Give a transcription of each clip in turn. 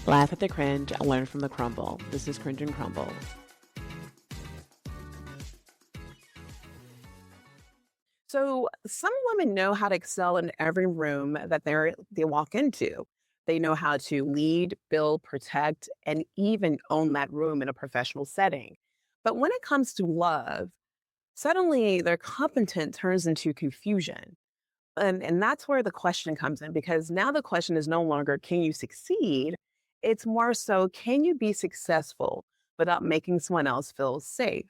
Laugh at the cringe and learn from the crumble. This is Cringe and Crumble. So some women know how to excel in every room that they walk into. They know how to lead, build, protect, and even own that room in a professional setting. But when it comes to love, suddenly their competence turns into confusion. And that's where the question comes in because now the question is no longer, can you succeed? It's more so, can you be successful without making someone else feel safe?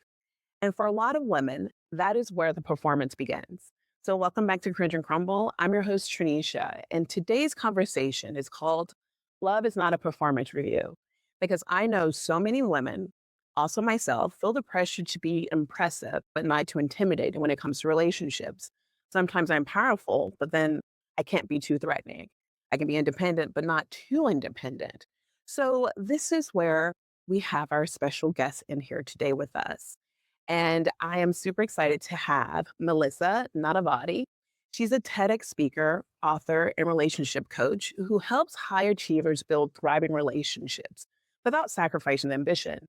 And for a lot of women, that is where the performance begins. So, welcome back to Cringe and Crumble. I'm your host, Tranisha, and today's conversation is called Love is Not a Performance Review. Because I know so many women, also myself, feel the pressure to be impressive, but not too intimidating when it comes to relationships. Sometimes I'm powerful, but then I can't be too threatening. I can be independent, but not too independent. So, this is where we have our special guest in here today with us. And I am super excited to have Melissa Nanavati. She's a TEDx speaker, author, and relationship coach who helps high achievers build thriving relationships without sacrificing ambition.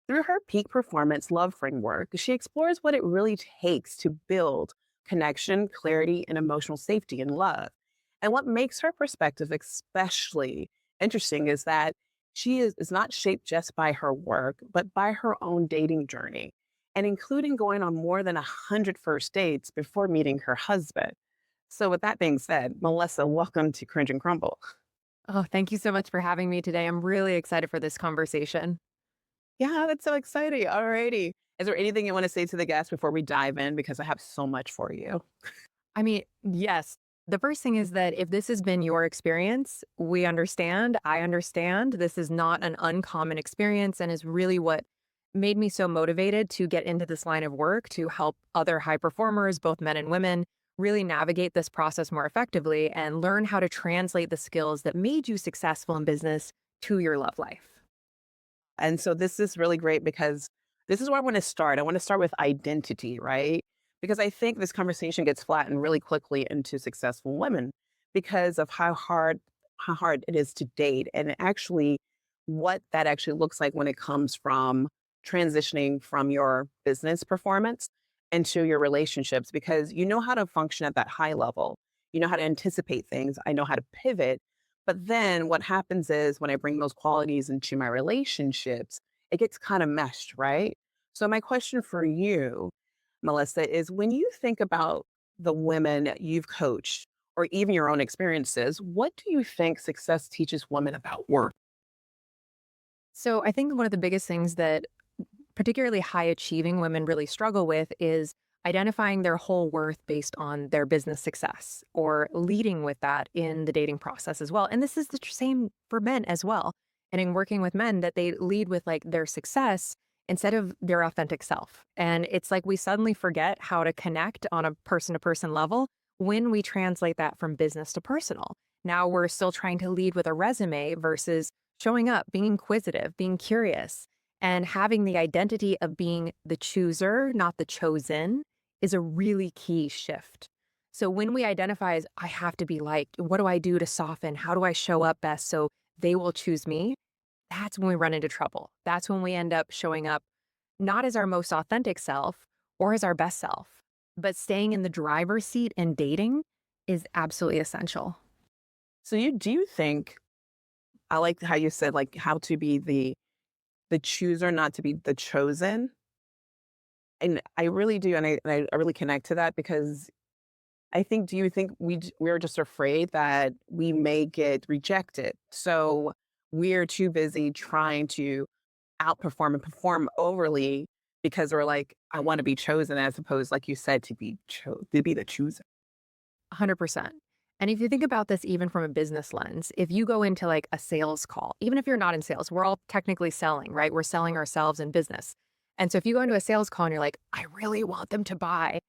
Through her peak performance love framework, she explores what it really takes to build connection, clarity, and emotional safety in love. And what makes her perspective especially interesting is that she is not shaped just by her work, but by her own dating journey and including going on more than 100 first dates before meeting her husband. So, with that being said, Melissa, welcome to Cringe and Crumble. Oh, thank you so much for having me today. I'm really excited for this conversation. Yeah, that's so exciting. Alrighty. Is there anything you want to say to the guests before we dive in? Because I have so much for you. I mean, yes, the first thing is that if this has been your experience, we understand. I understand. This is not an uncommon experience and is really what made me so motivated to get into this line of work to help other high performers, both men and women, really navigate this process more effectively and learn how to translate the skills that made you successful in business to your love life. And so this is really great because this is where I want to start. I want to start with identity, right? Because I think this conversation gets flattened really quickly into successful women because of how hard it is to date and actually what that actually looks like when it comes from transitioning from your business performance into your relationships because you know how to function at that high level. You know how to anticipate things. I know how to pivot, but then what happens is when I bring those qualities into my relationships, it gets kind of meshed, right? So, my question for you, Melissa, is when you think about the women you've coached or even your own experiences, what do you think success teaches women about work? So I think one of the biggest things that particularly high achieving women really struggle with is identifying their whole worth based on their business success or leading with that in the dating process as well. And this is the same for men as well. And in working with men, that they lead with like their success instead of their authentic self. And it's like we suddenly forget how to connect on a person to person level when we translate that from business to personal. Now we're still trying to lead with a resume versus showing up, being inquisitive, being curious and having the identity of being the chooser, not the chosen, is a really key shift. So when we identify as I have to be liked, what do I do to soften? How do I show up best so they will choose me? That's when we run into trouble. That's when we end up showing up not as our most authentic self or as our best self, but staying in the driver's seat and dating is absolutely essential. So, you do you think I like how you said like how to be the chooser, not to be the chosen. And I really do, and I really connect to that because I think do you think we're just afraid that we may get rejected? So we're too busy trying to outperform and perform overly because we're like, I want to be chosen as opposed, like you said, to be the chooser. 100%. And if you think about this even from a business lens, if you go into like a sales call, even if you're not in sales, we're all technically selling, right? We're selling ourselves in business. And so if you go into a sales call and you're like, I really want them to buy,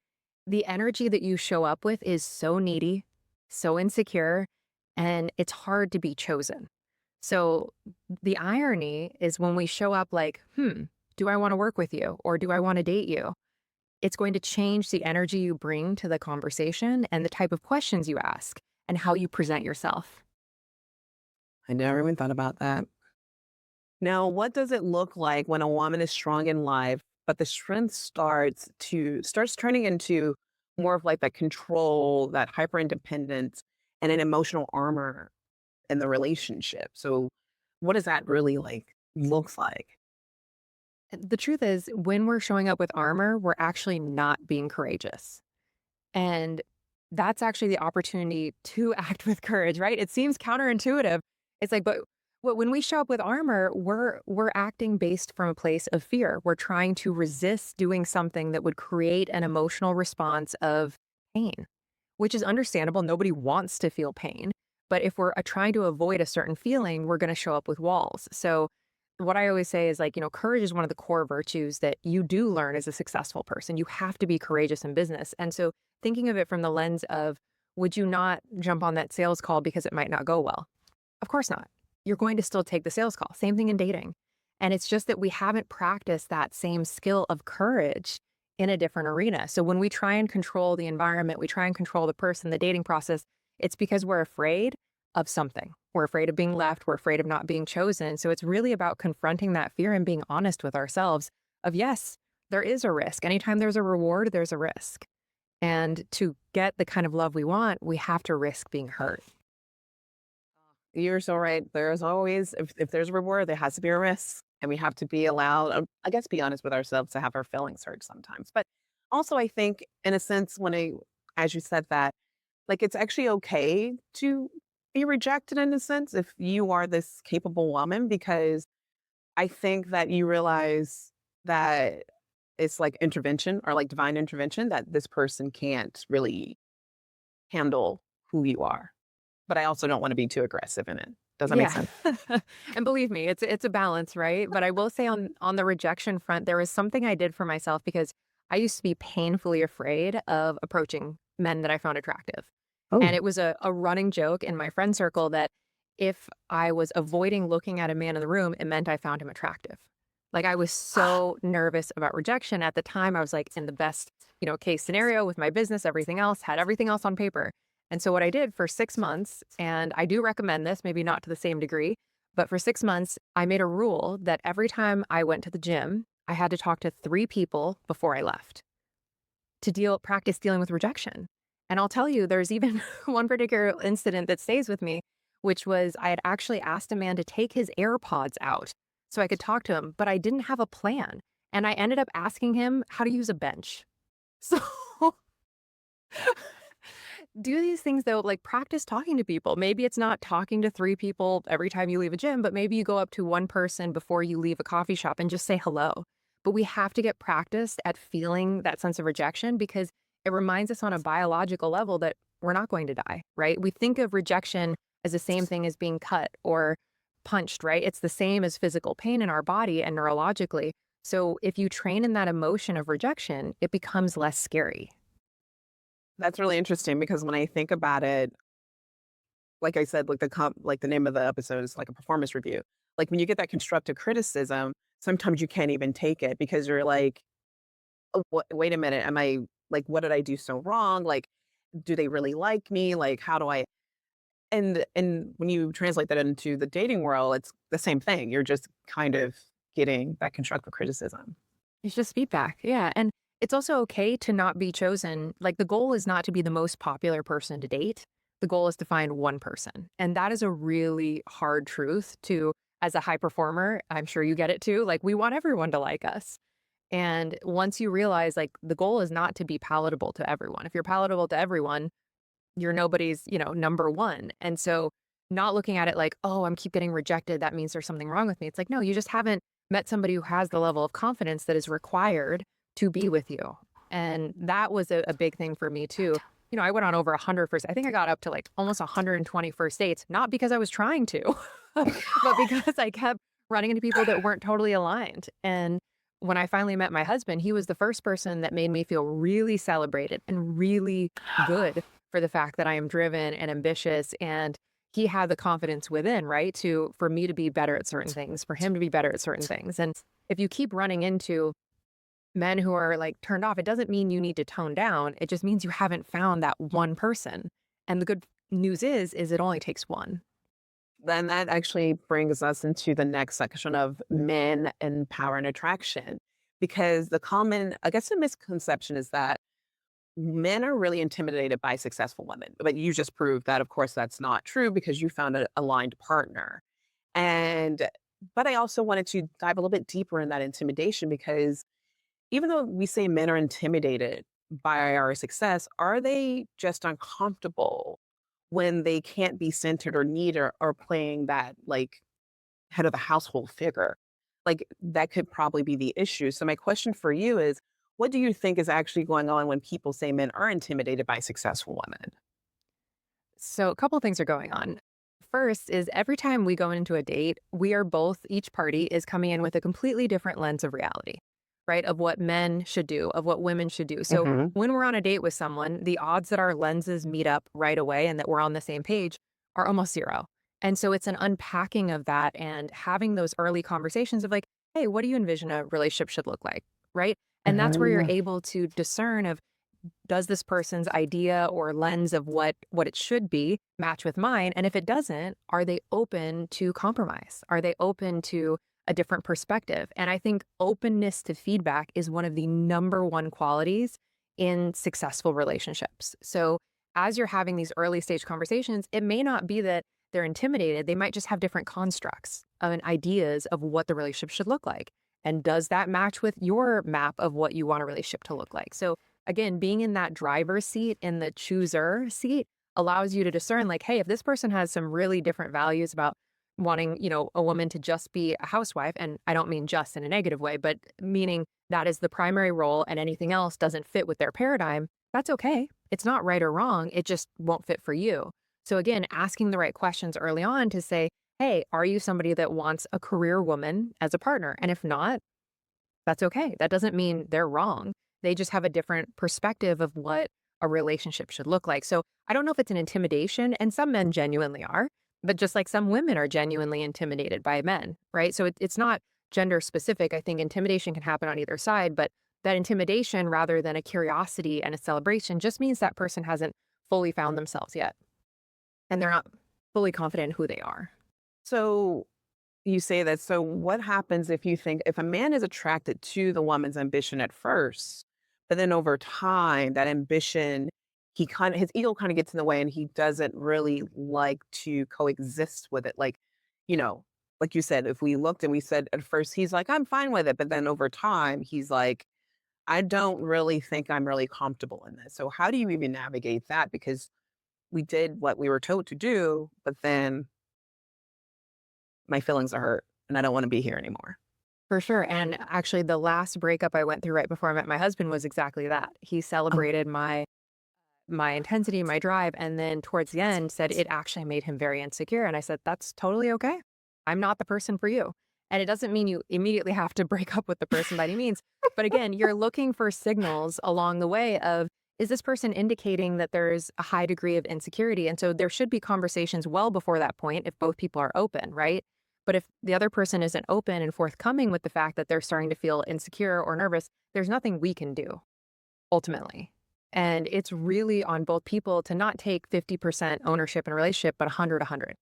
the energy that you show up with is so needy, so insecure, and it's hard to be chosen. So the irony is when we show up like, do I want to work with you or do I want to date you? It's going to change the energy you bring to the conversation and the type of questions you ask and how you present yourself. I never even thought about that. Now, what does it look like when a woman is strong in life, but the strength starts turning into more of like that control, that hyper independence, and an emotional armor in the relationship? So, what does that really like looks like? The truth is, when we're showing up with armor, we're actually not being courageous. And that's actually the opportunity to act with courage, right? It seems counterintuitive. It's like, but when we show up with armor, we're acting based from a place of fear. We're trying to resist doing something that would create an emotional response of pain, which is understandable. Nobody wants to feel pain. But if we're trying to avoid a certain feeling, we're going to show up with walls. So what I always say is like, courage is one of the core virtues that you do learn as a successful person. You have to be courageous in business. And so thinking of it from the lens of, would you not jump on that sales call because it might not go well? Of course not. You're going to still take the sales call. Same thing in dating. And it's just that we haven't practiced that same skill of courage in a different arena. So when we try and control the environment, we try and control the person, the dating process, it's because we're afraid of something. We're afraid of being left. We're afraid of not being chosen. So it's really about confronting that fear and being honest with ourselves of, yes, there is a risk. Anytime there's a reward, there's a risk. And to get the kind of love we want, we have to risk being hurt. You're so right. There's always, if there's a reward, there has to be a risk. And we have to be allowed, I guess, be honest with ourselves to have our feelings hurt sometimes. But also, I think, in a sense, as you said that, like, it's actually okay to be rejected in a sense if you are this capable woman, because I think that you realize that it's like intervention or like divine intervention that this person can't really handle who you are. But I also don't want to be too aggressive in it. Does that make Yeah. sense? And believe me, it's a balance, right? But I will say on the rejection front, there was something I did for myself because I used to be painfully afraid of approaching men that I found attractive. And Oh. it was a running joke in my friend circle that if I was avoiding looking at a man in the room, it meant I found him attractive. Like I was so nervous about rejection at the time. I was like in the best, case scenario with my business, everything else, had everything else on paper. And so what I did for 6 months, and I do recommend this, maybe not to the same degree, but for 6 months, I made a rule that every time I went to the gym, I had to talk to 3 people before I left to practice dealing with rejection. And I'll tell you, there's even one particular incident that stays with me, which was I had actually asked a man to take his AirPods out so I could talk to him, but I didn't have a plan. And I ended up asking him how to use a bench. So do these things though, like practice talking to people. Maybe it's not talking to 3 people every time you leave a gym, but maybe you go up to one person before you leave a coffee shop and just say hello. But we have to get practiced at feeling that sense of rejection because it reminds us on a biological level that we're not going to die, right? We think of rejection as the same thing as being cut or punched, right? It's the same as physical pain in our body and neurologically. So if you train in that emotion of rejection, it becomes less scary. That's really interesting because when I think about it, like I said, like like the name of the episode is like a performance review. Like when you get that constructive criticism, sometimes you can't even take it because you're like, oh, wait a minute, am I like, what did I do so wrong? Like, do they really like me? Like, how do I? And when you translate that into the dating world, it's the same thing. You're just kind of getting that constructive criticism. It's just feedback. Yeah. And it's also okay to not be chosen. Like the goal is not to be the most popular person to date. The goal is to find one person. And that is a really hard truth to, as a high performer, I'm sure you get it too. Like we want everyone to like us. And once you realize like the goal is not to be palatable to everyone. If you're palatable to everyone, you're nobody's, number one. And so not looking at it like, oh, I'm keep getting rejected. That means there's something wrong with me. It's like, no, you just haven't met somebody who has the level of confidence that is required to be with you. And that was a big thing for me too. I went on over 100 first. I think I got up to like almost 120 first dates, not because I was trying to, but because I kept running into people that weren't totally aligned. And when I finally met my husband, he was the first person that made me feel really celebrated and really good for the fact that I am driven and ambitious and he had the confidence within, right? For me to be better at certain things, for him to be better at certain things. And if you keep running into men who are like turned off, it doesn't mean you need to tone down. It just means you haven't found that one person. And the good news is it only takes one. then that actually brings us into the next section of men and power and attraction. Because the common, I guess, the misconception is that men are really intimidated by successful women. But you just proved that, of course, that's not true because you found an aligned partner. And, but I also wanted to dive a little bit deeper in that intimidation because even though we say men are intimidated by our success, are they just uncomfortable when they can't be centered or need or playing that like head of the household figure? Like that could probably be the issue. So my question for you is, what do you think is actually going on when people say men are intimidated by successful women? So, a couple things are going on. First is every time we go into a date, we are both, each party is coming in with a completely different lens of reality, right? Of what men should do, of what women should do. So, Hmm. when we're on a date with someone, the odds that our lenses meet up right away and that we're on the same page are almost zero. And so, it's an unpacking of that and having those early conversations of like, hey, what do you envision a relationship should look like? Right. And that's where you're Hmm. able to discern of does this person's idea or lens of what it should be match with mine, and if it doesn't, are they open to compromise, are they open to a different perspective? And I think openness to feedback is one of the number one qualities in successful relationships. So as you're having these early stage conversations, it may not be that they're intimidated, they might just have different constructs and ideas of what the relationship should look like, and does that match with your map of what you want a relationship to look like? So again, being in that driver's seat, in the chooser seat, allows you to discern, like, hey, if this person has some really different values about wanting, a woman to just be a housewife, and I don't mean just in a negative way, but meaning that is the primary role and anything else doesn't fit with their paradigm, that's okay. It's not right or wrong. It just won't fit for you. So again, asking the right questions early on to say, hey, are you somebody that wants a career woman as a partner? And if not, that's okay. That doesn't mean they're wrong. They just have a different perspective of what a relationship should look like. So I don't know if it's an intimidation, and some men genuinely are, but just like some women are genuinely intimidated by men, right? So it's not gender specific. I think intimidation can happen on either side, but that intimidation rather than a curiosity and a celebration just means that person hasn't fully found themselves yet and they're not fully confident in who they are. So you say that. So what happens if you think if a man is attracted to the woman's ambition at first, but then over time, that ambition, his ego kind of gets in the way and he doesn't really like to coexist with it. You know, like you said, if we looked and we said at first he's like, I'm fine with it, but then over time he's like, I don't really think I'm really comfortable in this. So how do you even navigate that? Because we did what we were told to do, but then my feelings are hurt and I don't want to be here anymore. For sure. And actually, the last breakup I went through right before I met my husband was exactly that. He Oh. celebrated my intensity, my drive, and then towards the end said it actually made him very insecure. And I said, that's totally okay. I'm not the person for you. And it doesn't mean you immediately have to break up with the person by any means. But again, you're looking for signals along the way of, is this person indicating that there's a high degree of insecurity? And so there should be conversations well before that point if both people are open, right? But if the other person isn't open and forthcoming with the fact that they're starting to feel insecure or nervous, there's nothing we can do ultimately. And it's really on both people to not take 50% ownership in a relationship, but 100.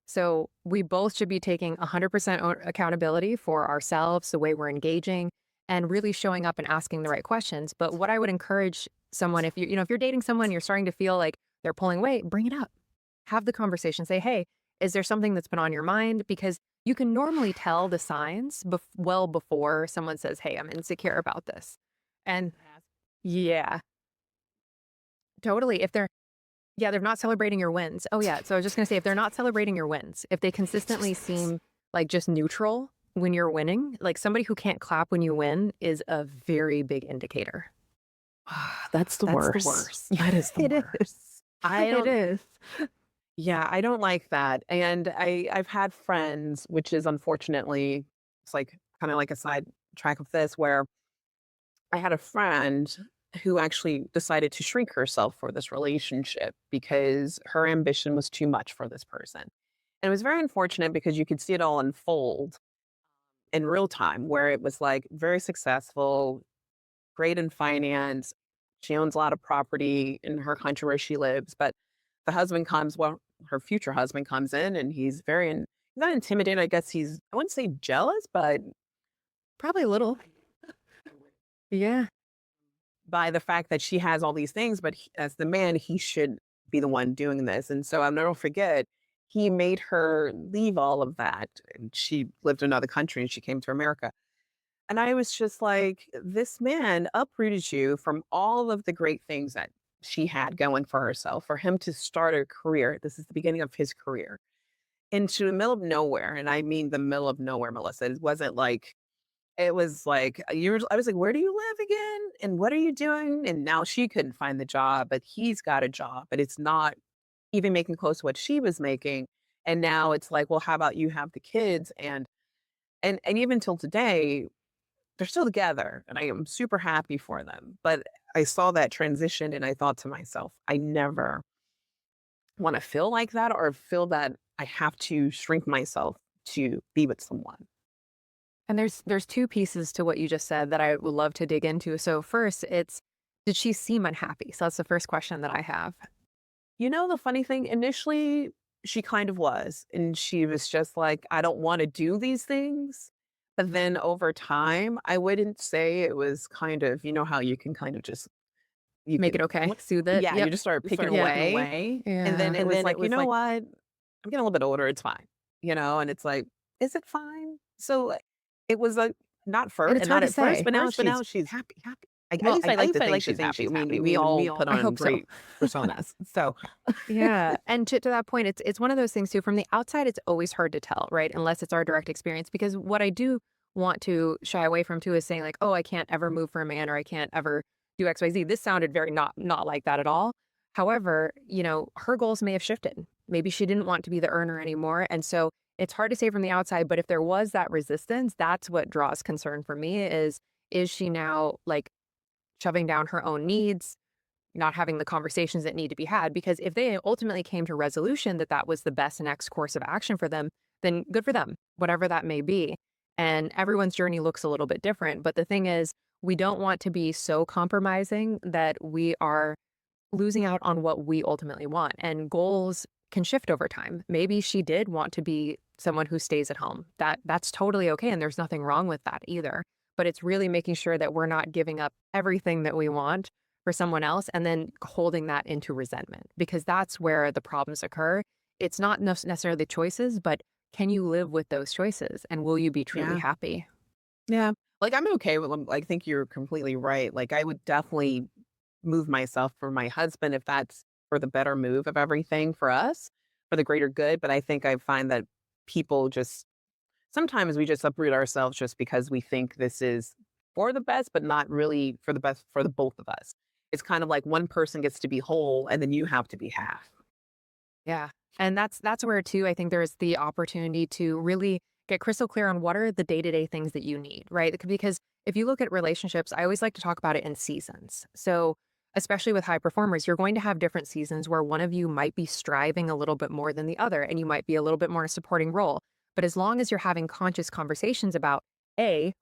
So we both should be taking 100% accountability for ourselves, the way we're engaging, and really showing up and asking the right questions. But what I would encourage someone, if you're dating someone, you're starting to feel like they're pulling weight, bring it up. Have the conversation. Say, hey, is there something that's been on your mind? Because you can normally tell the signs well before someone says, hey, I'm insecure about this. And yeah, totally. They're not celebrating your wins. Oh, yeah. So I was just going to say, if they're not celebrating your wins, if they consistently seem like just neutral when you're winning, like somebody who can't clap when you win is a very big indicator. That's the That's the worst. worst. That is the It is. worst. I It don't is. yeah, I don't like that. And I've had friends, which is unfortunately it's like kind of like a side track of this where I had a friend who actually decided to shrink herself for this relationship because her ambition was too much for this person. And it was very unfortunate because you could see it all unfold in real time where it was like very successful, great in finance. She owns a lot of property in her country where she lives, but the husband comes, well, her future husband comes in and he's he's not intimidated. I guess I wouldn't say jealous, but Probably a little. Yeah. by the fact that she has all these things, but as the man, he should be the one doing this. And so I'll never forget, he made her leave all of that. And she lived in another country and she came to America. And I was just like, this man uprooted you from all of the great things that she had going for herself, for him to start a career. This is the beginning of his career into the middle of nowhere. And I mean, the middle of nowhere, Melissa. It was like, I was like, "Where do you live again? And what are you doing?" And now she couldn't find the job, but he's got a job, but it's not even making close to what she was making. And now it's like, "Well, how about you have the kids?" And even till today, they're still together, and I am super happy for them. But I saw that transition and I thought to myself, I never wanna feel like that or feel that I have to shrink myself to be with someone. And there's two pieces to what you just said that I would love to dig into. So first, it's did she seem unhappy? So that's the first question that I have. You know, the funny thing, initially, she kind of was, and she was just like, "I don't wanna do these things." But then over time, I wouldn't say it was kind of how you can kind of just you Make can it okay. Soothe it. yeah, you Yep. just start picking Yeah. away, and then Yeah. it was like, "You know what? I'm getting a little bit older, it's fine." And it's like, "Is it fine?" So, it was, like, And it's hard not to at first, say. but now she's happy. At Well, least I like to think she's happy. I mean, we all put I on hope so. great personas, so Yeah, and to that point, it's one of those things too. From the outside, it's always hard to tell, right? Unless it's our direct experience. Because what I do want to shy away from too is saying like, "Oh, I can't ever move for a man, or I can't ever do X, Y, Z." This sounded very not like that at all. However, her goals may have shifted. Maybe she didn't want to be the earner anymore, and so it's hard to say from the outside. But if there was that resistance, that's what draws concern for me. Is she now like shoving down her own needs? Not having the conversations that need to be had. Because if they ultimately came to resolution that that was the best next course of action for them, then good for them, whatever that may be. And everyone's journey looks a little bit different. But the thing is, we don't want to be so compromising that we are losing out on what we ultimately want. And goals can shift over time. Maybe she did want to be someone who stays at home. That's totally okay. And there's nothing wrong with that either. But it's really making sure that we're not giving up everything that we want for someone else and then holding that into resentment, because that's where the problems occur. It's not necessarily the choices, but can you live with those choices and will you be truly yeah. happy? Yeah. Like, I'm okay with them. Like, I think you're completely right. Like, I would definitely move myself for my husband if that's for the better move of everything for us, for the greater good. But I think I find that people just sometimes we just uproot ourselves just because we think this is for the best, but not really for the best for the both of us. It's kind of like one person gets to be whole and then you have to be half. Yeah. And that's where too I think there's the opportunity to really get crystal clear on what are the day-to-day things that you need, right? Because if you look at relationships, I always like to talk about it in seasons. So, especially with high performers, you're going to have different seasons where one of you might be striving a little bit more than the other and you might be a little bit more in a supporting role. But as long as you're having conscious conversations about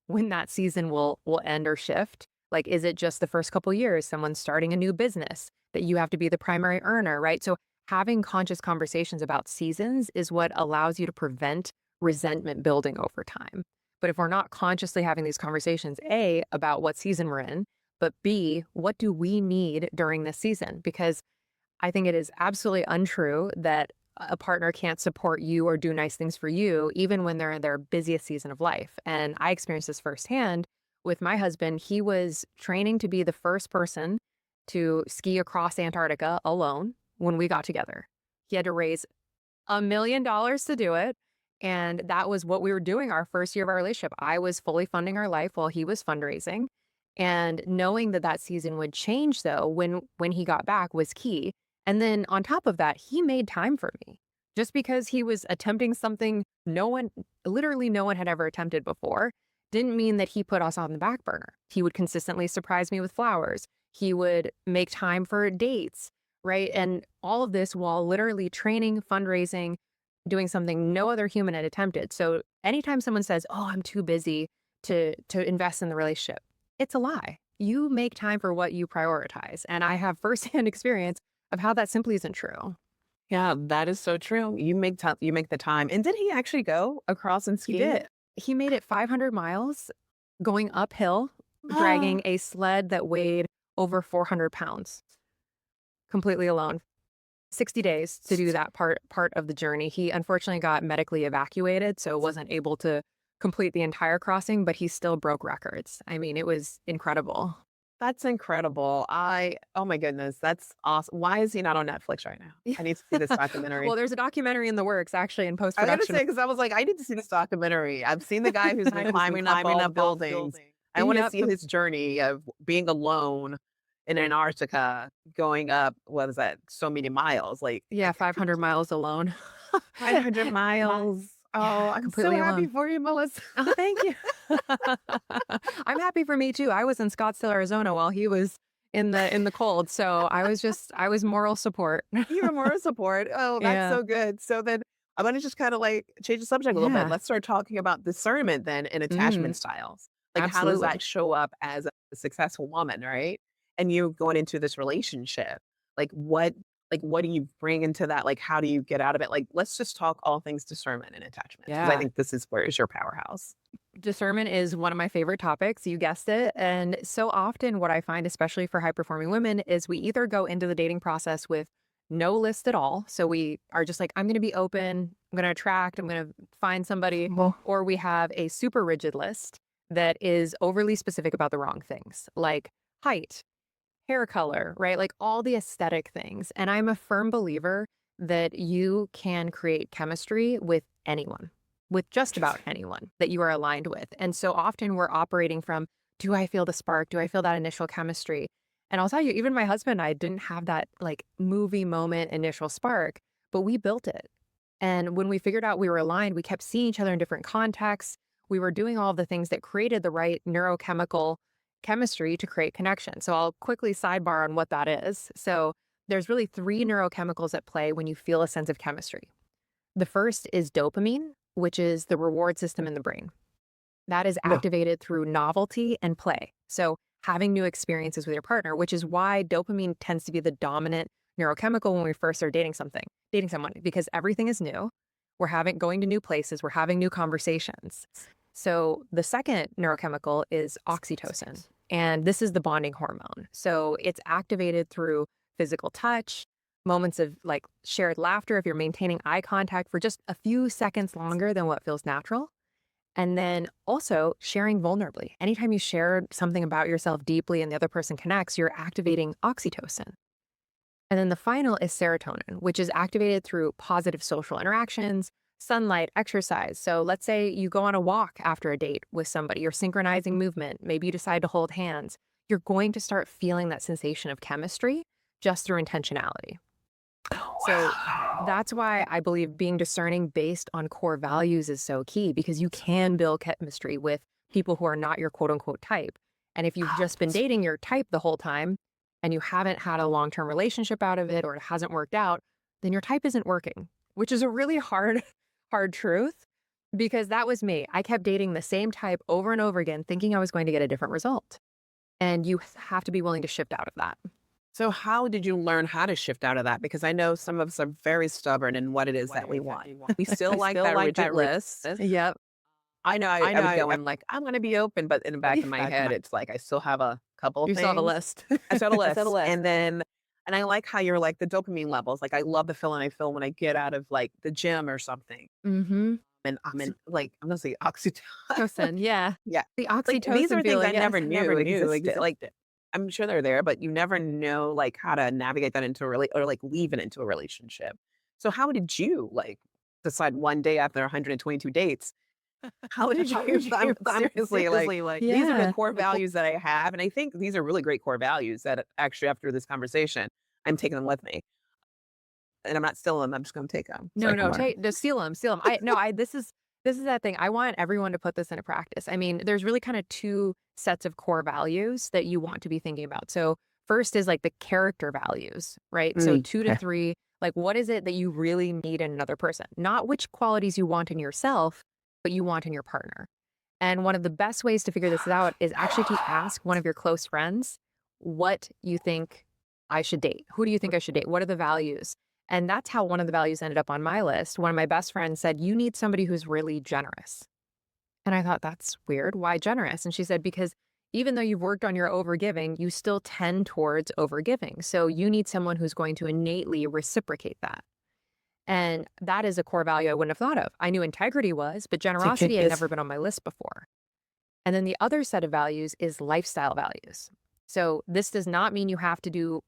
when that season will end or shift, like is it just the first couple years someone's starting a new business that you have to be the primary earner, right? So having conscious conversations about seasons is what allows you to prevent resentment building over time. But if we're not consciously having these conversations, about what season we're in, but B, what do we need during this season? Because I think it is absolutely untrue that a partner can't support you or do nice things for you, even when they're in their busiest season of life. And I experienced this firsthand with my husband. He was training to be the first person to ski across Antarctica alone when we got together. He had to raise $1 million to do it. And that was what we were doing our first year of our relationship. I was fully funding our life while he was fundraising. And knowing that that season would change, though, when he got back was key. And then on top of that, he made time for me. Just because he was attempting something literally no one had ever attempted before, didn't mean that he put us on the back burner. He would consistently surprise me with flowers. He would make time for dates, right? And all of this while literally training, fundraising, doing something no other human had attempted. So anytime someone says, "Oh, I'm too busy to invest in the relationship," it's a lie. You make time for what you prioritize. And I have firsthand experience of how that simply isn't true. Yeah, that is so true. You make the time. And did he actually go across and He ski? did. He made it 500 miles going uphill, dragging Ah, a sled that weighed over 400 pounds completely alone. 60 days to do that part of the journey. He unfortunately got medically evacuated, so wasn't able to complete the entire crossing, but he still broke records. I mean, it was incredible. that's incredible. Oh my goodness, that's awesome. Why is he not on Netflix right now? I need to see this Well, documentary. there's a documentary in the works actually in I gotta post-production. say, because I was like, I need to see this documentary. I've seen the guy who's been climbing up all the buildings. I want to Yep. see his journey of being alone in Antarctica, going up, what is that, so many miles, like Yeah, 500 miles alone. 500 miles. Oh, Yeah, I'm so completely happy alone. for you, Melissa. Oh, thank you. I'm happy for me too. I was in Scottsdale, Arizona while he was in the cold. So I was moral support. Even more support. Oh, that's Yeah. so good. So then I'm gonna just kind of like change the subject a little bit. Yeah. Let's start talking about discernment then and Mm, attachment styles. Like, how does that absolutely. show up as a successful woman, right? And you going into this relationship, like what do you bring into that? Like, how do you get out of it? Like, let's just talk all things discernment and attachment because I Yeah. think this is where is your powerhouse. Discernment is one of my favorite topics. You guessed it. And so often, what I find, especially for high performing women, is we either go into the dating process with no list at all. So we are just like, I'm going to be open, I'm going to attract, I'm going to find somebody, Well, or we have a super rigid list that is overly specific about the wrong things, like height, hair color, right? Like all the aesthetic things. And I'm a firm believer that you can create chemistry with anyone, with just about anyone that you are aligned with. And so often we're operating from, do I feel the spark? Do I feel that initial chemistry? And I'll tell you, even my husband and I didn't have that like movie moment initial spark, but we built it. And when we figured out we were aligned, we kept seeing each other in different contexts. We were doing all of the things that created the right neurochemical chemistry to create connection. So I'll quickly sidebar on what that is. So there's really three neurochemicals at play when you feel a sense of chemistry. The first is dopamine, which is the reward system in the brain. That is no. activated through novelty and play. So having new experiences with your partner, which is why dopamine tends to be the dominant neurochemical when we first are dating someone, because everything is new. We're going to new places, we're having new conversations. So the second neurochemical is oxytocin, and this is the bonding hormone. So it's activated through physical touch, moments of like shared laughter if you're maintaining eye contact for just a few seconds longer than what feels natural. And then also sharing vulnerably. Anytime you share something about yourself deeply and the other person connects, you're activating oxytocin. And then the final is serotonin, which is activated through positive social interactions, sunlight, exercise. So let's say you go on a walk after a date with somebody, you're synchronizing movement, maybe you decide to hold hands. You're going to start feeling that sensation of chemistry just through intentionality. So Wow. that's why I believe being discerning based on core values is so key because you can build chemistry with people who are not your quote unquote type. And if you've just been dating your type the whole time and you haven't had a long term relationship out of it or it hasn't worked out, then your type isn't working, which is a really hard, hard truth because that was me. I kept dating the same type over and over again, thinking I was going to get a different result. And you have to be willing to shift out of that. So how did you learn how to shift out of that? Because I know some of us are very stubborn in what it is that we want. We still I like still that like rigid that. list. Yep. I know I would go in like, I'm gonna be open, but in the back of my head, it's like I still have a couple of You still have a things. list. I still have a I still have a list. list. And I like how you're like the dopamine levels. Like I love the feeling I feel when I get out of like the gym or something. Mm-hmm. And I'm in like I'm gonna say oxytocin. Oxytocin, yeah. Yeah. The Like these oxytocin are things I feeling, yes. never knew existed. Like I'm sure they're there, but you never know like how to navigate that into a or like weave it into a relationship. So how did you like decide one day after 122 dates? How did How you? did I'm you seriously like seriously, like these are the yeah. core values that I have, and I think these are really great core values that actually after this conversation, I'm taking them with me, and I'm not stealing them. I'm just going to take them so I No, can no, learn. take just steal them, steal them. I no, I this is that thing. I want everyone to put this into practice. I mean, there's really kind of two sets of core values that you want to be thinking about. So first is like the character values, right? So Mm, two to okay. three, like what is it that you really need in another person? Not which qualities you want in yourself, but you want in your partner. And one of the best ways to figure this out is actually to ask one of your close friends what you think I should date. Who do you think I should date? What are the values? And that's how one of the values ended up on my list. One of my best friends said, "You need somebody who's really generous." And I thought, that's weird. Why generous? And she said, because even though you've worked on your overgiving, you still tend towards overgiving. So you need someone who's going to innately reciprocate that. And that is a core value I wouldn't have thought of. I knew integrity was, but generosity had never been on my list before. And then the other set of values is lifestyle values. So this does not mean you have to do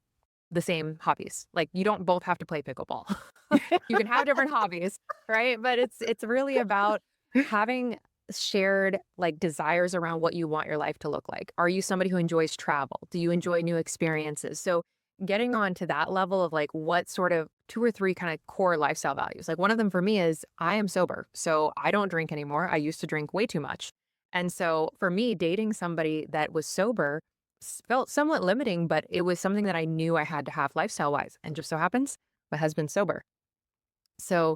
the same hobbies. Like you don't both have to play pickleball. You can have different hobbies, right? But it's really about having shared like desires around what you want your life to look like. Are you somebody who enjoys travel? Do you enjoy new experiences? So getting on to that level of like what sort of two or three kind of core lifestyle values. Like one of them for me is I am sober. So I don't drink anymore. I used to drink way too much. And so for me, dating somebody that was sober felt somewhat limiting, but it was something that I knew I had to have lifestyle wise. And just so happens, my husband's sober. So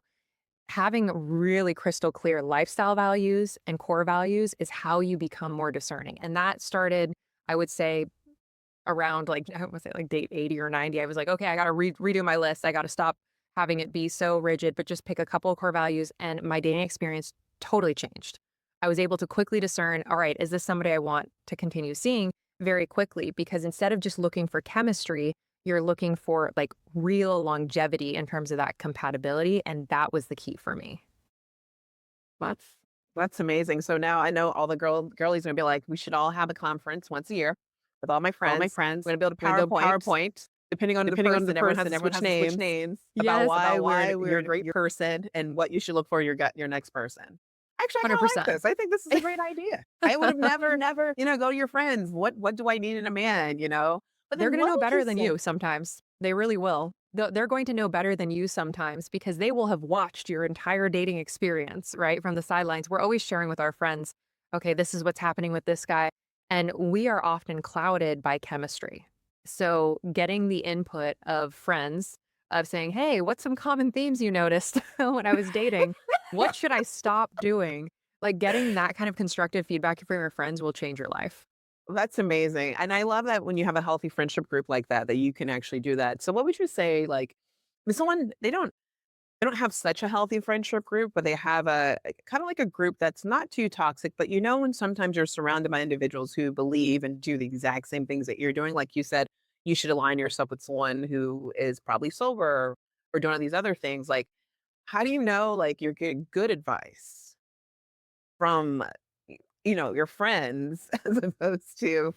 having really crystal clear lifestyle values and core values is how you become more discerning. And that started, I would say, around like, I would say like date 80 or 90. I was like, okay, I got to redo my list. I got to stop having it be so rigid, but just pick a couple of core values. And my dating experience totally changed. I was able to quickly discern, all right, is this somebody I want to continue seeing very quickly? Because instead of just looking for chemistry, you're looking for like real longevity in terms of that compatibility. And that was the key for me. That's that's amazing. So now I know all the girlies are gonna be like, we should all have a conference once a year with all my friends. We're gonna build a PowerPoint. Depending on the person, everyone has to switch names about Yes, why you're a great person and what you should look for in your next person. Actually, I kind of like 100%. this. I think this is a great idea. I would have never, go to your friends. What do I need in a man? But They're then going to what know would you better than say? you sometimes. They really will. They're going to know better than you sometimes because they will have watched your entire dating experience, right? From the sidelines. We're always sharing with our friends, okay, this is what's happening with this guy. And we are often clouded by chemistry. So getting the input of friends of saying, hey, what's some common themes you noticed when I was dating? What should I stop doing? Like getting that kind of constructive feedback from your friends will change your life. That's amazing. And I love that when you have a healthy friendship group like that, that you can actually do that. So what would you say, like, if someone they don't have such a healthy friendship group, but they have a kind of like a group that's not too toxic, but when sometimes you're surrounded by individuals who believe and do the exact same things that you're doing, like you said, you should align yourself with someone who is probably sober or doing all these other things. Like, how do you know like you're getting good advice from your friends as opposed to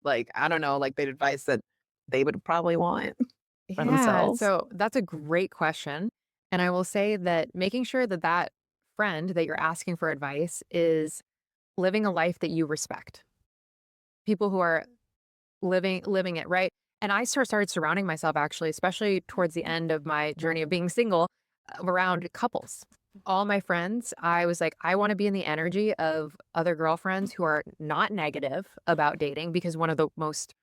like, I don't know, like the advice that they would probably want for Yeah, themselves? so that's a great question. And I will say that making sure that that friend that you're asking for advice is living a life that you respect. People who are living it, right? And I started surrounding myself actually, especially towards the end of my journey of being single, around couples. All my friends, I was like, I want to be in the energy of other girlfriends who are not negative about dating because one of the most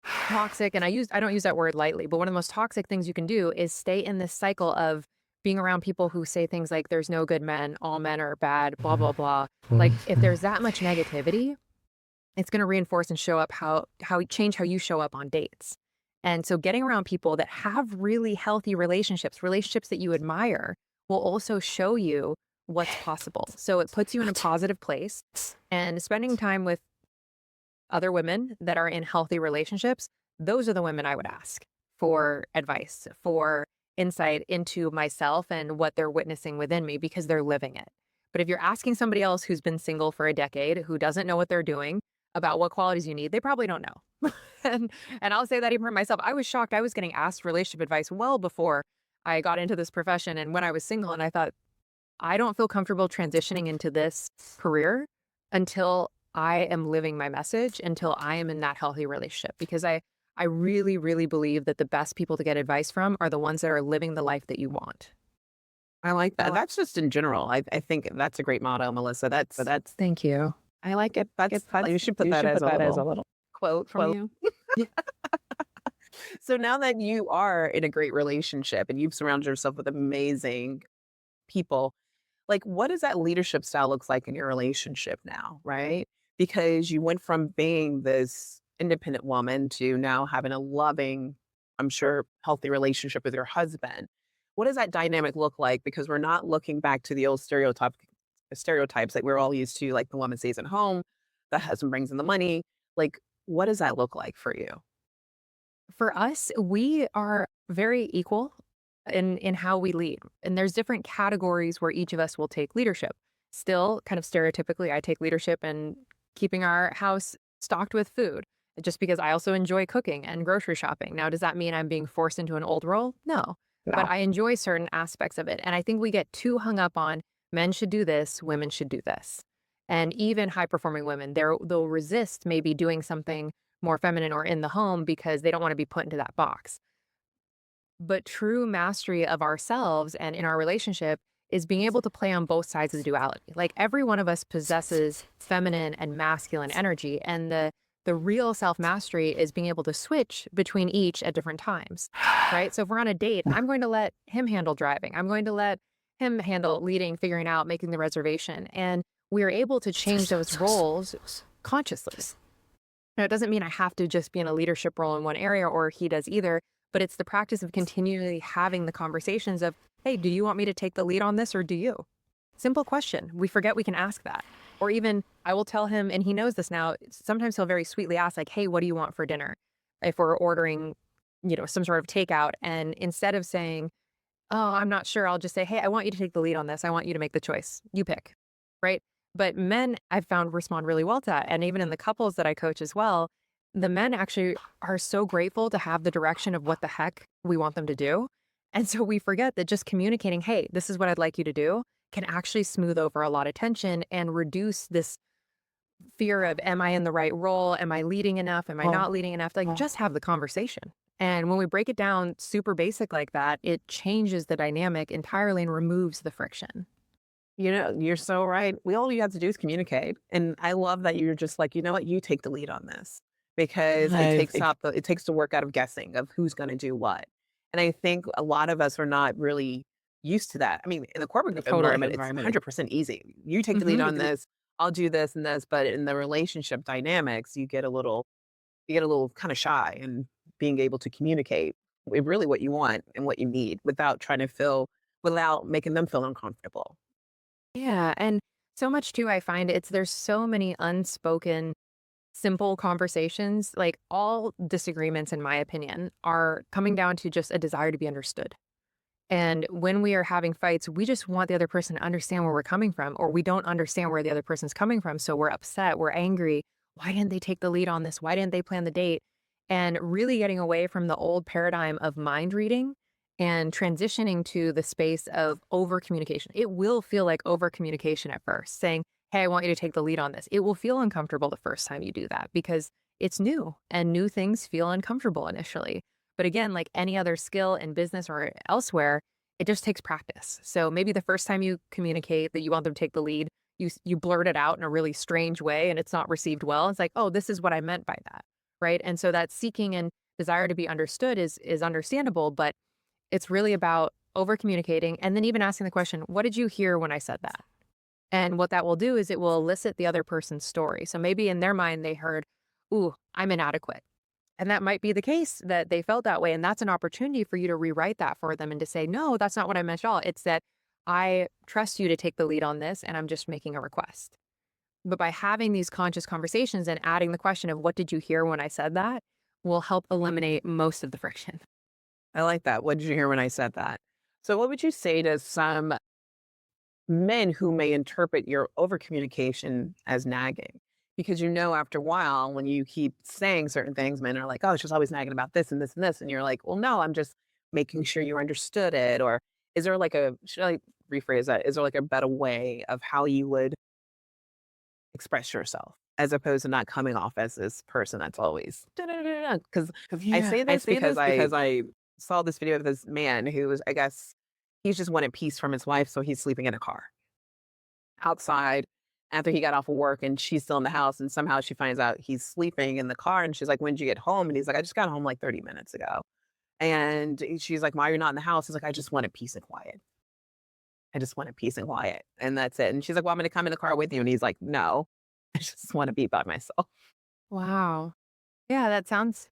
toxic, and I don't use that word lightly, but one of the most toxic things you can do is stay in this cycle of being around people who say things like there's no good men, all men are bad, blah blah blah. Like if there's that much negativity, it's going to reinforce and show up how change how you show up on dates. And so getting around people that have really healthy relationships that you admire will also show you what's possible. So it puts you in a positive place, and spending time with other women that are in healthy relationships, those are the women I would ask for advice, for insight into myself and what they're witnessing within me because they're living it. But if you're asking somebody else who's been single for a decade, who doesn't know what they're doing about what qualities you need, they probably don't know. and I'll say that even for myself. I was shocked. I was getting asked relationship advice well before I got into this profession and when I was single, and I thought, I don't feel comfortable transitioning into this career until I am living my message, until I am in that healthy relationship. Because I really, really believe that the best people to get advice from are the ones that are living the life that you want. I like that. That's just in general. I think that's a great motto, Melissa. That's Thank you. I like it. You should put that as a little quote from you. Yeah. So now that you are in a great relationship and you've surrounded yourself with amazing people, like what does that leadership style looks like in your relationship now, right? Because you went from being this independent woman to now having a loving, I'm sure, healthy relationship with your husband. what does that dynamic look like? Because we're not looking back to the old stereotypes that we're all used to, like the woman stays at home, the husband brings in the money. Like, what does that look like for you? For us, we are very equal in how we lead. And there's different categories where each of us will take leadership. Still, kind of stereotypically, I take leadership in keeping our house stocked with food, just because I also enjoy cooking and grocery shopping. Now, does that mean I'm being forced into an old role? No. But No. I enjoy certain aspects of it. And I think we get too hung up on men should do this, women should do this. And even high performing women, they'll resist maybe doing something more feminine or in the home because they don't want to be put into that box. But true mastery of ourselves and in our relationship is being able to play on both sides of the duality. Like every one of us possesses feminine and masculine energy, and the real self mastery is being able to switch between each at different times. Right? So if we're on a date, I'm going to let him handle driving. I'm going to let him handle leading, figuring out, making the reservation. And we are able to change those roles consciously. Now, it doesn't mean I have to just be in a leadership role in one area or he does either, but it's the practice of continually having the conversations of, hey, do you want me to take the lead on this or do you? Simple question. We forget we can ask that. Or even I will tell him, and he knows this now, sometimes he'll very sweetly ask, like, hey, what do you want for dinner? If we're ordering, some sort of takeout. And instead of saying, oh, I'm not sure, I'll just say, hey, I want you to take the lead on this. I want you to make the choice. You pick. Right. But men, I've found, respond really well to that. And even in the couples that I coach as well, the men actually are so grateful to have the direction of what the heck we want them to do. And so we forget that just communicating, hey, this is what I'd like you to do, can actually smooth over a lot of tension and reduce this fear of, am I in the right role? Am I leading enough? Am I not leading enough? Like, just have the conversation. And when we break it down super basic like that, it changes the dynamic entirely and removes the friction. You're so right. All you have to do is communicate. And I love that you're just like, you know what, you take the lead on this because it takes the work out of guessing of who's going to do what. And I think a lot of us are not really used to that. I mean, in the corporate environment, it's 100% easy. You take the lead on this, I'll do this and this, but in the relationship dynamics, you get a little kind of shy and being able to communicate really what you want and what you need without making them feel uncomfortable. Yeah, and so much too, I find there's so many unspoken, simple conversations. Like all disagreements, in my opinion, are coming down to just a desire to be understood. And when we are having fights, we just want the other person to understand where we're coming from, or we don't understand where the other person's coming from. So we're upset, we're angry. Why didn't they take the lead on this? Why didn't they plan the date? And really getting away from the old paradigm of mind reading and transitioning to the space of over communication. It will feel like over communication at first, saying, hey, I want you to take the lead on this. It will feel uncomfortable the first time you do that because it's new and new things feel uncomfortable initially. But again, like any other skill in business or elsewhere, it just takes practice. So maybe the first time you communicate that you want them to take the lead, you blurt it out in a really strange way and it's not received well. It's like, oh, this is what I meant by that. Right. And so that seeking and desire to be understood is understandable, but it's really about over communicating and then even asking the question, what did you hear when I said that? And what that will do is it will elicit the other person's story. So maybe in their mind, they heard, ooh, I'm inadequate. And that might be the case that they felt that way. And that's an opportunity for you to rewrite that for them and to say, no, that's not what I meant at all. It's that I trust you to take the lead on this and I'm just making a request. But by having these conscious conversations and adding the question of what did you hear when I said that will help eliminate most of the friction. I like that. What did you hear when I said that? So, what would you say to some men who may interpret your overcommunication as nagging? Because after a while, when you keep saying certain things, men are like, oh, she's always nagging about this and this and this. And you're like, well, no, I'm just making sure you understood it. Or should I rephrase that? Is there like a better way of how you would express yourself as opposed to not coming off as this person that's always because I say this because I saw this video of this man who was, I guess, he's just wanted peace from his wife, so he's sleeping in a car outside after he got off of work, and she's still in the house, and somehow she finds out he's sleeping in the car, and she's like, "When did you get home?" And he's like, "I just got home like 30 minutes ago." And she's like, "Why are you not in the house?" He's like, "I just wanted peace and quiet. I just wanted peace and quiet, and that's it." And she's like, "Well, I'm gonna come in the car with you," and he's like, "No, I just want to be by myself." Wow. Yeah, that sounds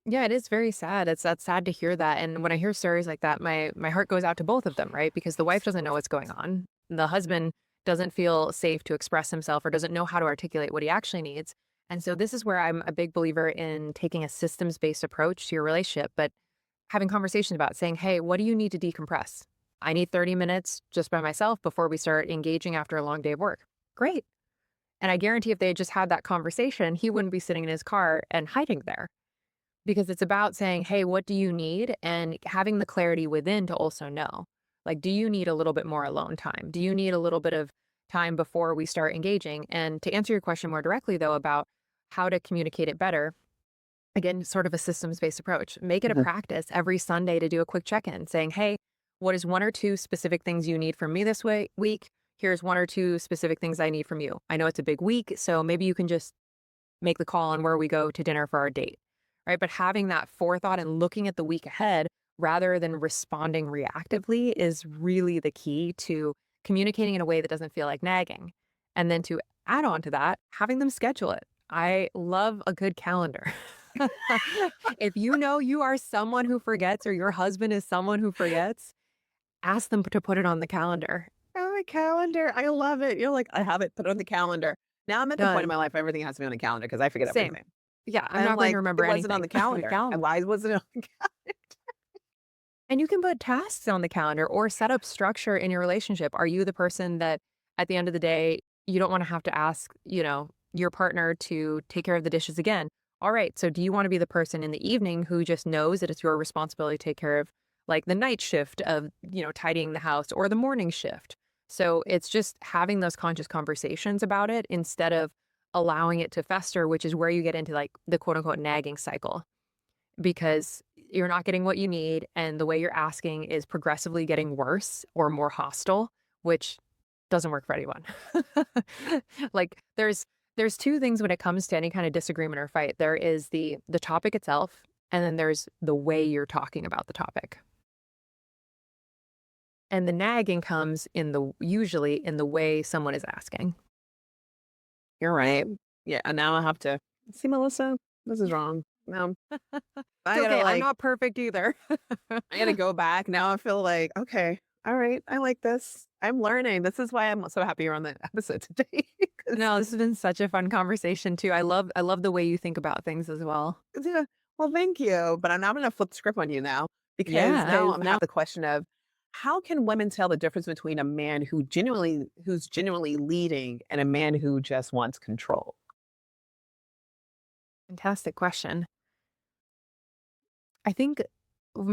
Yeah, it is very sad. That's sad to hear that. And when I hear stories like that, my heart goes out to both of them, right? Because the wife doesn't know what's going on. The husband doesn't feel safe to express himself or doesn't know how to articulate what he actually needs. And so this is where I'm a big believer in taking a systems-based approach to your relationship, but having conversations about saying, "Hey, what do you need to decompress? I need 30 minutes just by myself before we start engaging after a long day of work." Great. And I guarantee if they had just had that conversation, he wouldn't be sitting in his car and hiding there. Because it's about saying, "Hey, what do you need?" And having the clarity within to also know. Like, do you need a little bit more alone time? Do you need a little bit of time before we start engaging? And to answer your question more directly, though, about how to communicate it better, again, sort of a systems-based approach. Make it a Mhm. practice every Sunday to do a quick check-in saying, "Hey, what is one or two specific things you need from me this week? Here's one or two specific things I need from you. I know it's a big week, so maybe you can just make the call on where we go to dinner for our date." Right? But having that forethought and looking at the week ahead rather than responding reactively is really the key to communicating in a way that doesn't feel like nagging. And then to add on to that, having them schedule it. I love a good calendar. If you know you are someone who forgets or your husband is someone who forgets, ask them to put it on the calendar. Oh, my calendar. I love it. You're like, I have it put on the calendar. Now I'm at the point in Done. my life, everything has to be on the calendar because I forget Same. everything. Yeah, I'm And I'm not going to like, it remember wasn't on anything. the calendar. And Calendar. why wasn't it on the calendar? And you can put tasks on the calendar or set up structure in your relationship. Are you the person that at the end of the day, you don't want to have to ask, your partner to take care of the dishes again? All right. So do you want to be the person in the evening who just knows that it's your responsibility to take care of like the night shift of, tidying the house or the morning shift? So it's just having those conscious conversations about it instead of allowing it to fester, which is where you get into like the quote unquote nagging cycle because you're not getting what you need and the way you're asking is progressively getting worse or more hostile, which doesn't work for anyone. Like there's two things when it comes to any kind of disagreement or fight. There is the topic itself and then there's the way you're talking about the topic. And the nagging comes in the usually in the way someone is asking. You're right. Yeah. And now I have to see, Melissa, this is wrong. No, It's I gotta okay. I'm like, not perfect either. I gotta go back. Now I feel like, okay, all right, I like this. I'm learning. This is why I'm so happy you're on the episode today. 'Cause No, this has been such a fun conversation too. I love the way you think about things as well. yeah, well, thank you. But I'm now gonna flip the script on you now because Yeah, now is I'm now have the question of how can women tell the difference between a man who's genuinely leading and a man who just wants control? fantastic question. I think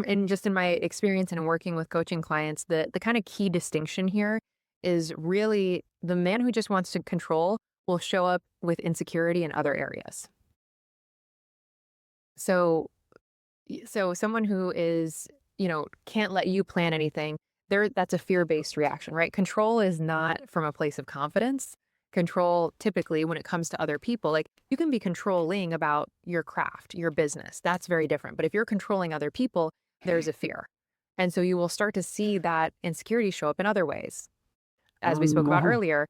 in just in my experience and working with coaching clients, the kind of key distinction here is really the man who just wants to control will show up with insecurity in other areas. So so someone who is, can't let you plan anything, that's a fear-based reaction, right? Control is not from a place of confidence. Control typically when it comes to other people, like you can be controlling about your craft, your business. That's very different. But if you're controlling other people, there's a fear. And so you will start to see that insecurity show up in other ways. As we spoke about No. earlier,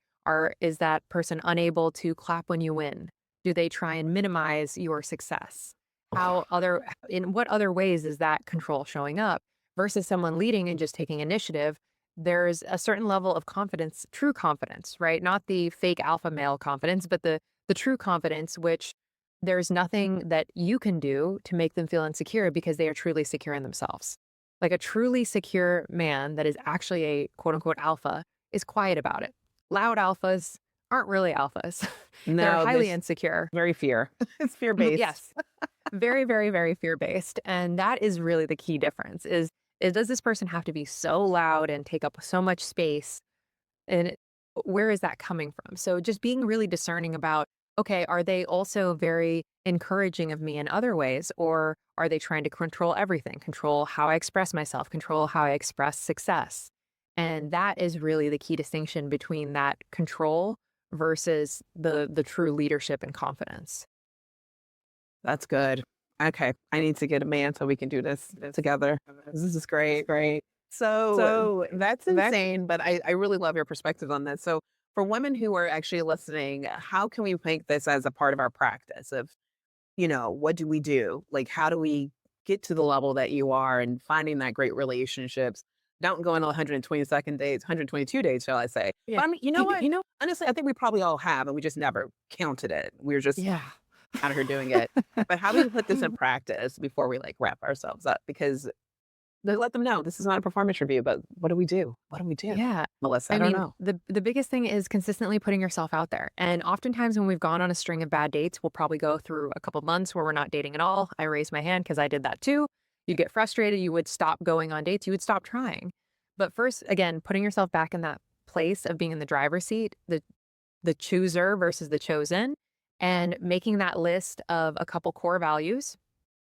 is that person unable to clap when you win? Do they try and minimize your success? In what other ways is that control showing up versus someone leading and just taking initiative? There's a certain level of confidence, true confidence, right? Not the fake alpha male confidence, but the true confidence, which there's nothing that you can do to make them feel insecure because they are truly secure in themselves. Like a truly secure man that is actually a quote unquote alpha is quiet about it. Loud alphas aren't really alphas. They're No, highly this insecure. very fear. It's fear-based. Yes. Very, very, very fear-based. And that is really the key difference is does this person have to be so loud and take up so much space? And where is that coming from? So just being really discerning about, okay, are they also very encouraging of me in other ways? Or are they trying to control everything, control how I express myself, control how I express success? And that is really the key distinction between that control versus the true leadership and confidence. That's good. Okay, I need to get a man so we can do this together. This is great, great. So that's That insane, but I really love your perspective on this. So for women who are actually listening, how can we make this as a part of our practice of what do we do? Like, how do we get to the level that you are and finding that great relationships? Don't go on 122nd dates, 122 days, shall I say. Yeah. But I mean, you know what? You know, Honestly, I think we probably all have, and we just never counted it. We're just yeah. out here doing it. But how do we put this in practice before we like wrap ourselves up? Because let them know this is not a performance review, but what do we do? What do we do? Yeah. Melissa, I I don't mean, know. the biggest thing is consistently putting yourself out there. And oftentimes when we've gone on a string of bad dates, we'll probably go through a couple months where we're not dating at all. I raise my hand because I did that too. You'd get frustrated, you would stop going on dates, you would stop trying. But first, again, putting yourself back in that place of being in the driver's seat, the chooser versus the chosen, and making that list of a couple core values,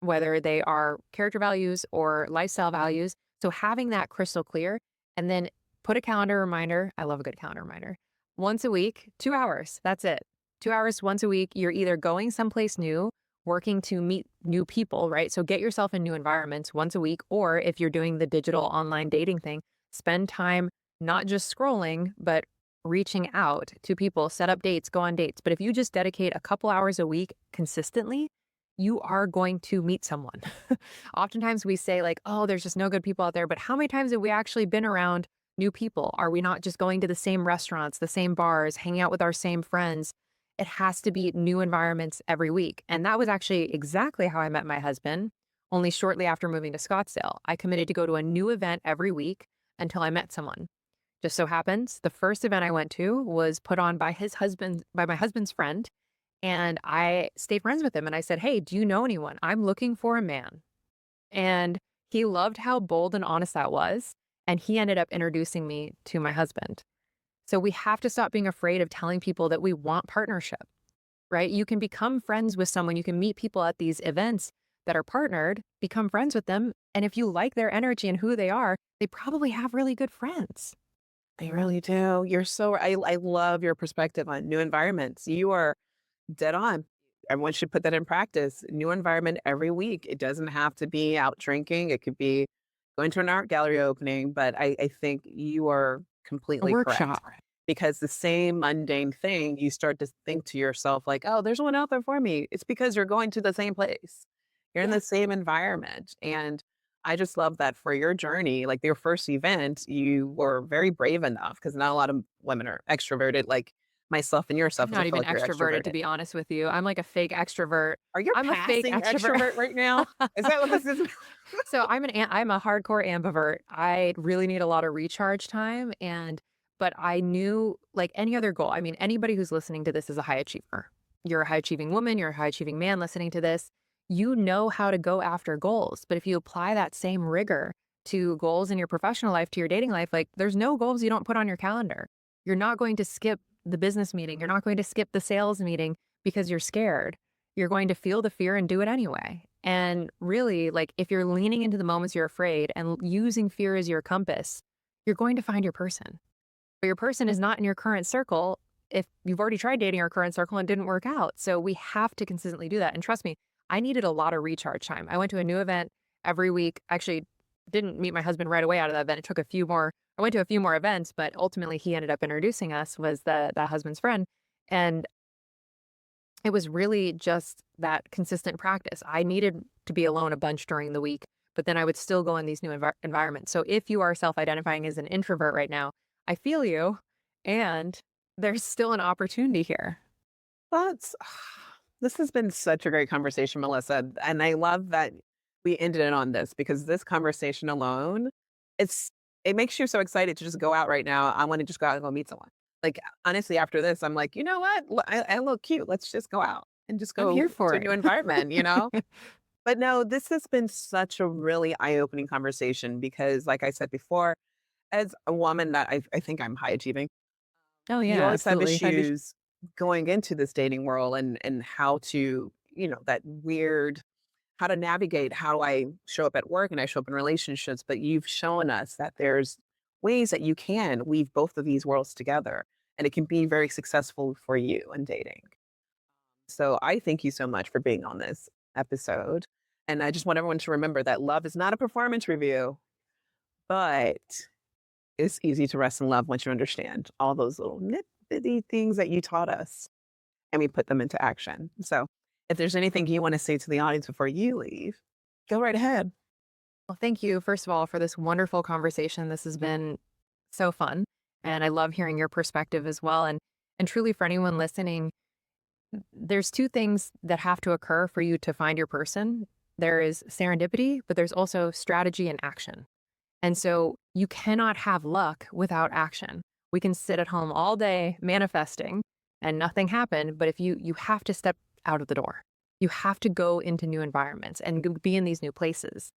whether they are character values or lifestyle values. So having that crystal clear, and then put a calendar reminder. I love a good calendar reminder. Once a week, 2 hours. That's it. 2 hours once a week. You're either going someplace new, working to meet new people, right? So get yourself in new environments once a week. Or if you're doing the digital online dating thing, spend time not just scrolling, but reaching out to people, set up dates, go on dates. But if you just dedicate a couple hours a week consistently, you are going to meet someone. Oftentimes we say, like, oh, there's just no good people out there. But how many times have we actually been around new people? Are we not just going to the same restaurants, the same bars, hanging out with our same friends? It has to be new environments every week. And that was actually exactly how I met my husband. Only shortly after moving to Scottsdale, I committed to go to a new event every week until I met someone. Just so happens, the first event I went to was put on by my husband's friend. And I stayed friends with him and I said, hey, do you know anyone? I'm looking for a man. And he loved how bold and honest that was. And he ended up introducing me to my husband. So we have to stop being afraid of telling people that we want partnership, right? You can become friends with someone. You can meet people at these events that are partnered, become friends with them. And if you like their energy and who they are, they probably have really good friends. They really do. You're so I love your perspective on new environments. You are dead on. Everyone should put that in practice. New environment every week. It doesn't have to be out drinking. It could be going to an art gallery opening, but I think you are A completely correct. workshop. Because the same mundane thing, you start to think to yourself, like, oh, there's one out there for me. It's because you're going to the same place. You're in Yeah. the same environment. And I just love that for your journey, like your first event, you were very brave enough because not a lot of women are extroverted like myself and I'm yourself, because I not feel even like you're extroverted, to extroverted. be honest with you. I'm like a fake extrovert. Are you I'm a fake passing extrovert. extrovert right now? Is that what this is? So I'm a hardcore ambivert. I really need a lot of recharge time, but I knew, like any other goal. I mean, anybody who's listening to this is a high achiever. You're a high achieving woman, you're a high achieving man listening to this. You know how to go after goals. But if you apply that same rigor to goals in your professional life, to your dating life, like there's no goals you don't put on your calendar. You're not going to skip the business meeting. You're not going to skip the sales meeting because you're scared. You're going to feel the fear and do it anyway. And really, like if you're leaning into the moments you're afraid and using fear as your compass, you're going to find your person. But your person is not in your current circle if you've already tried dating your current circle and it didn't work out. So we have to consistently do that. And trust me, I needed a lot of recharge time. I went to a new event every week. Actually, didn't meet my husband right away out of that event. It took a few more. I went to a few more events, but ultimately he ended up introducing us, was that husband's friend. And it was really just that consistent practice. I needed to be alone a bunch during the week, but then I would still go in these new environments. So if you are self-identifying as an introvert right now, I feel you, and there's still an opportunity here. That's this has been such a great conversation, Melissa. And I love that we ended it on this because this conversation alone, it's it makes you so excited to just go out right now. I want to just go out and go meet someone. Like honestly, after this, I'm like, you know what? I look cute. Let's just go out and just I'm go here to for a new it. environment. But no, this has been such a really eye-opening conversation because, like I said before, as a woman that I think I'm high achieving, Oh you yeah, always have absolutely. issues going into this dating world and how to, that weird how to navigate how I show up at work and I show up in relationships, but you've shown us that there's ways that you can weave both of these worlds together and it can be very successful for you in dating. So I thank you so much for being on this episode. And I just want everyone to remember that love is not a performance review, but it's easy to rest in love once you understand all those little nitty things that you taught us and we put them into action. So If there's anything you want to say to the audience before you leave, go right ahead. Well, thank you, first of all, for this wonderful conversation. This has been so fun. And I love hearing your perspective as well. And truly, for anyone listening, there's two things that have to occur for you to find your person. There is serendipity, but there's also strategy and action. And so you cannot have luck without action. We can sit at home all day manifesting and nothing happened, but if you have to step out of the door. You have to go into new environments and be in these new places.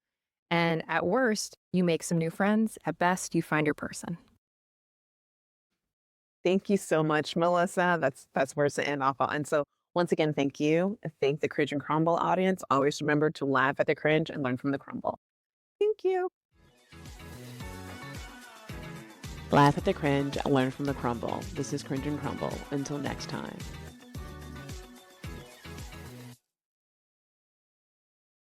And at worst, you make some new friends. At best, you find your person. Thank you so much, Melissa. That's where to end off on. And so once again, thank you. Thank the Cringe and Crumble audience. Always remember to laugh at the cringe and learn from the crumble. Thank you. Laugh at the cringe and learn from the crumble. This is Cringe and Crumble. Until next time.